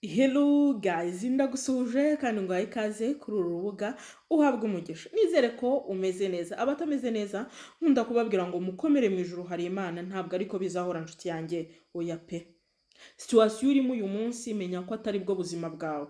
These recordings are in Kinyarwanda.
Hello guys, ndagusuhuje kandi nguhaye ikaze kuri uru rubuga uhabwa umugisha. Nizere ko umeze neza. Abatameze neza, nkunda kubabwira ngo mukomere mu ijuru hari Imana, ntabwo ariko bizahora nshuti yanjye, oya pe. Situation urimo uyu munsi menya ko atari bwo buzima bwawe.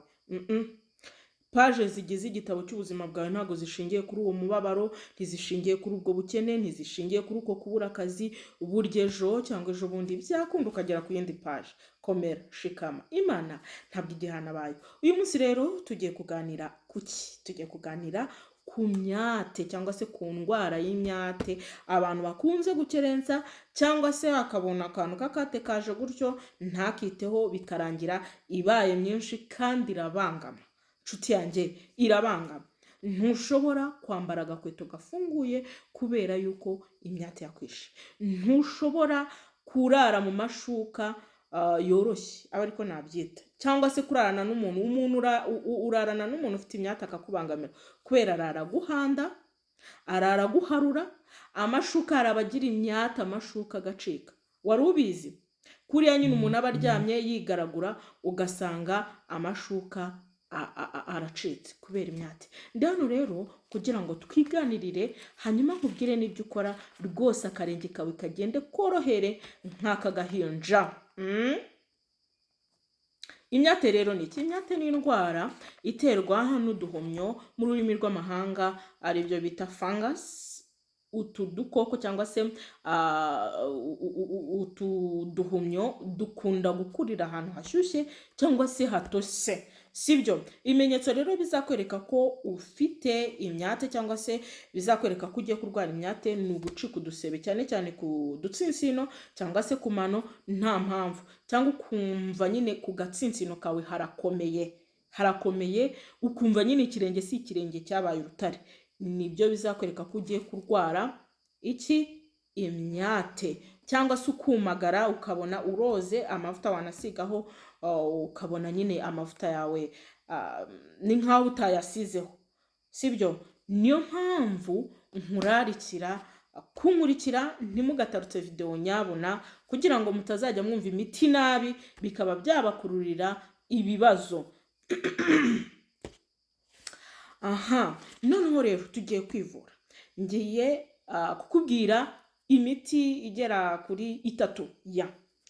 Paje zigize igitabo cy'ubuzima bwawe ntago zishingiye kuri uwo mubabaro, ntizishingiye kuri ubwo bukene, ntizishingiye kuri uko kubura akazi, burya ejo cyangwa ejo bundi byakunda ukagera ku yindi paje. Komera, shikama. Imana ntabwo igihana bayo. Uyu munsi rero tugiye kuganira kuki? Tugiye kuganira ku myate cyangwa se ku ndwara y'imyate abantu bakunze gukerensa cyangwa se akabona akantu kakate kaje gutyo ntakiteho bikarangira ibaye myinshi kandi irabangama. Nshuti yanjye irabangama. Ntushobora kwambara agakweto gafunguye kubera yuko imyate yakwishe. Ntushobora kurara mu mashuka yoroshye aba ariko nabyita, cyangwa se kurarana n'umuntu urarana n'umuntu ufite imyate akakubangamira kubera arara guhanda, arara guharura, amashuka arabagira imyate, amashuka agacika. Wari ubizi kuriya nyine umuntu aba aryamye yigaragura ugasanga amashuka aracitse kubera imyate. Ndano rero kugira ngo twiganirire hanyuma nkubwire n'ibyo ukora rwose akarenge kawe kagende korohere nk'aka gahinja. Imyate rero ni iki? Imyate ni indwara iterwa n'uduhumyo mu rurimi rw'amahanga ari byo bita fungus. Utu dukoko cyangwa se utu duhumyo dukunda gukurira ahantu hashyushye cyangwa se hatose, sibyo? Ibimenyetso rero bizakwereka ko ufite imyate cyangwa se bizakwereka ko ugiye kurwara imyate ni ugucika udusebe cyane cyane ku dutsinsino cyangwa se ku mano nta mpamvu, cyangwa ukumva nyine ku gatsinsino kawe harakomeye ukumva nyine ikirenge si ikirenge cyabaye urutare. Nibyo bizakwereka ko ugiye kurwara iki? Imyate. Cyangwa se ukumagara ukabona uroze, amavuta wanasigaho ukabona nyine amavuta yawe ni nkaho utayasizeho, sibyo? Niyo mpamvu nkurarikira kunkurikira ntimugatarutse video nyabona kugira ngo mutazajya mwumva imiti nabi bikaba byabakururira ibibazo. Noneho rero tugiye kwivura. Ngiye kukubwira imiti igera kuri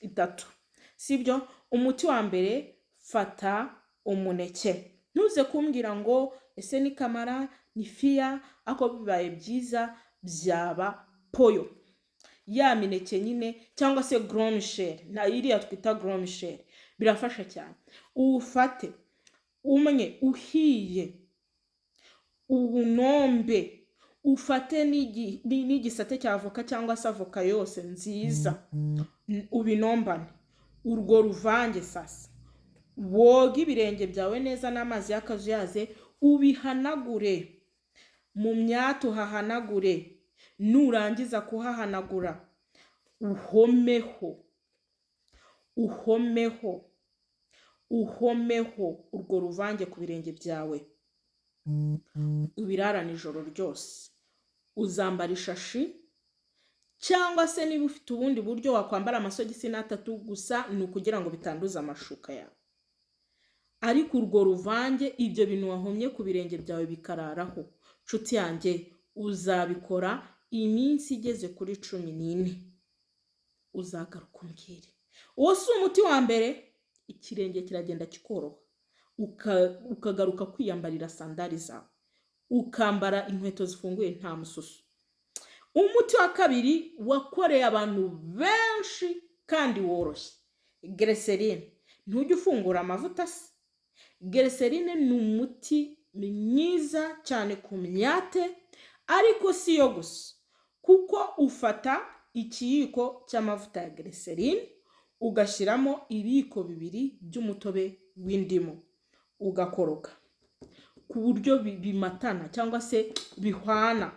itatu, sibyo? Umuti wa mbere, fata umuneke. Ntuze kumbwira ngo ese ni kamara, ni fiya, ako bibaye byiza byaba poyo. Ya mineke nyine cyangwa se gros michel, na iriya twita gros michel, birafasha cyane. Ufate umwe uhiye, ubunombe, ufate n'igisate cya avoka cyangwa se avoka yose nziza, ubinombane. Urwo ruvange sasa woga ibirenge byawe neza n'amazi y'akazuyaze, ubihanagure mu myate, uhahanagure. Nurangiza kuhahanagura uhomeho urwo ruvange ku birenge byawe, ubirarana ijoro ryose. Uzambara ishashi cyangwa se niba ufite ubundi buryo wakwambara amasogisi n'atatu, gusa ni ukugira ngo bitanduza amashuka yawe. Ariko urwo ruvange, ibyo bintu wahomye ku birenge byawe bikararaho, nshuti yanjye, uzabikora iminsi igeze kuri 14. Uzagaruka umbwire. Uwo si umuti wa mbere, ikirenge kiragenda kikoroha, ukagaruka kwiyambarira sandali zawe, ukambara inkweto zifunguye nta mususu. Umuti wa kabiri wakoreye abantu benshi kandi woroshye, glycerine. Ntujye ufungura amavuta se. Glycerine ni umuti mwiza cyane ku myate, ariko si yo gusa, kuko ufata ikiyiko cy'amavuta ya glycerine ugashyiramo ibiyiko 2 by'umutobe w'indimu, ugakoroga ku buryo bimatana cyangwa se bihwana.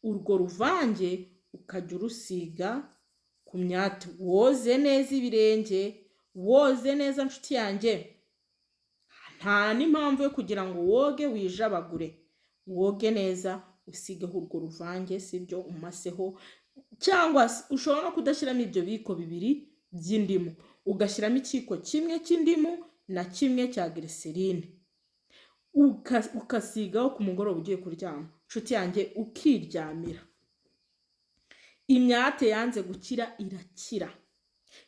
Urwo ruvange ukajya urusiga ku myate, woze neza ibirenge, woze neza nshuti yanjye. Nta n'impamvu yo kugira ngo woge wijabagure, woge neza usigeho urwo ruvange, sibyo? Umaseho, cyangwa ushobora no kudashyiramo ibyo biko 2 by'indimu, ugashyiramo ikiko kimwe cy'indimu na kimwe cya glycerine ukasigaho ku mugoroba ugiye kuryama, nshuti yanjye, ukiryamira. Imyate yanze gukira irakira.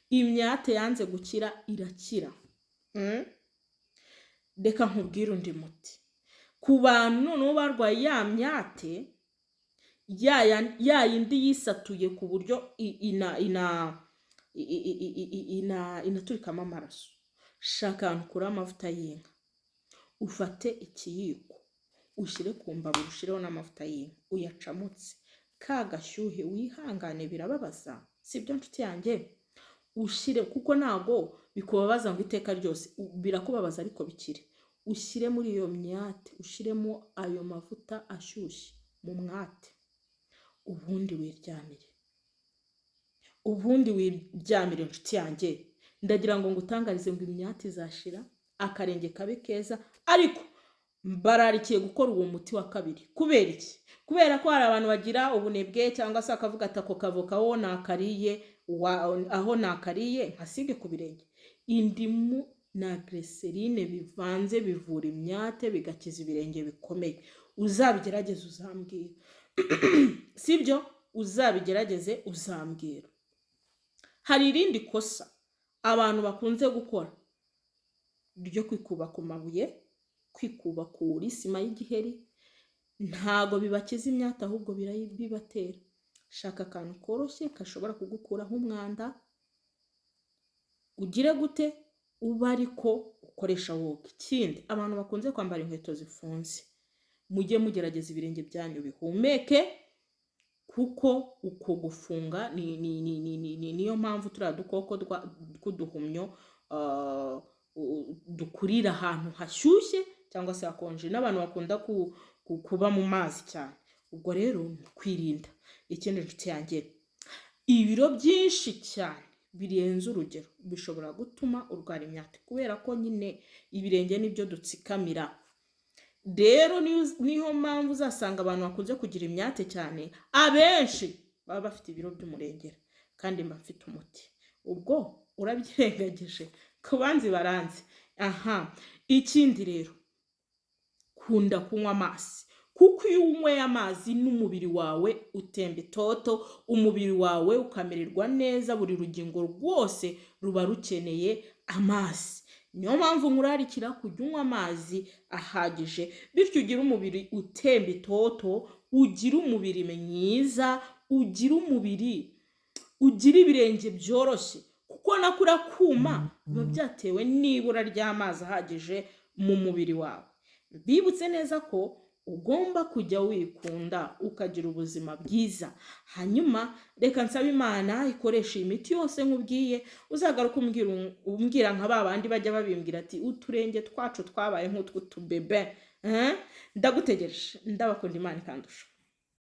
Imyate yanze gukira irakira. Reka nkubwire undi muti. Ku bantu noneho barwaye ya myate, ya yindi yisatuye ku buryo inaturikamo amaraso, shaka ahantu ukura amavuta y'inka, ufate ikiyiko ushyire ku mbavu, ushireho n'amavuta y'inka, uyacamutse, ka gashyuhe wihangane, birababaza, sibyo nshuti yanjye? Ushire, kuko ntago bikubabaza ngo iteka ryose, birakubabaza ariko bikire. Ushyire muri iyo myate, ushiremo ayo mavuta ashyushye mu mwate, ubundi wiryamire. Ubundi wiryamire nshuti yanjye. Ndagira ngo ngutangarize ngo imyate izashira, akarenge kabe keza, ariko bararikiye gukora uwo muti wa kabiri. Kubera iki? Kubera ko hari abantu bagira ubunebwe cyangwa se akavuga ati ako kavoka wo nakariye, aho nakariye nkasige ku birenge. Indimu na glycerine bivanze bivura imyate, bigakiza ibirenge bikomeye. Uzabigerageze uzambwira. Sibyo? Uzabigerageze uzambwira. Hari irindi kosa abantu bakunze gukora ryo kwikuba ku mabuye, kwikuba kuri sima y'igiheri. Ntago bibakiza imyate, ahubwo bibatera. Shaka akantu koroshye kashobora kugukuraho umwanda, ugire gute, uba ariko ukoresha woga. Ikindi, abantu bakunze kwambara inkweto zifunze, mujye mugerageza ibirenge byanyu bihumeke, kuko uko gufunga niyo mpamvu turiya dukoko tw'uduhumyo dukurira ahantu hashyushye cyangwa se hakonje, n'abantu bakunda kuba mu mazi cyane. Ubwo rero kwirinda. Ikindi nshuti yanjye, ibiro byinshi cyane birenze urugero bishobora gutuma urwara imyate, kubera ko nyine ibirenge nibyo dutsikamira. Rero niho mpamvu uzasanga abantu bakunze kugira imyate cyane, abenshi baba bafite ibiro by'umurengera, kandi mba mfite umuti. Ubwo urabyirengagije, ku banzi baranze. Ikindi rero, kunda kunywa amazi, kuko iyo unyweye amazi n'umubiri wawe utemba itoto, umubiri wawe ukamererwa neza, buri rugingo rwose ruba rukeneye amazi. Niyo mpamvu nkurarikira kujya unywa amazi ahagije, bityo ugire umubiri utemba itoto, ugire umubiri mwiza, ugire ibirenge byoroshye, kuko nakura kuma biba byatewe n'ibura ry'amazi ahagije mu mubiri wawe. Bibutse neza ko ugomba kujya wikunda, ukagira ubuzima bwiza. Hanyuma reka nsaba Imana ikoresha imiti yose nkubwiye, uzagaruka umbwira nka babandi bajya babimbwira ati uturenge twacu twabaye nk'utw'utubebe. Ndagutegereje. Ndabakunda, Imana ikandusha.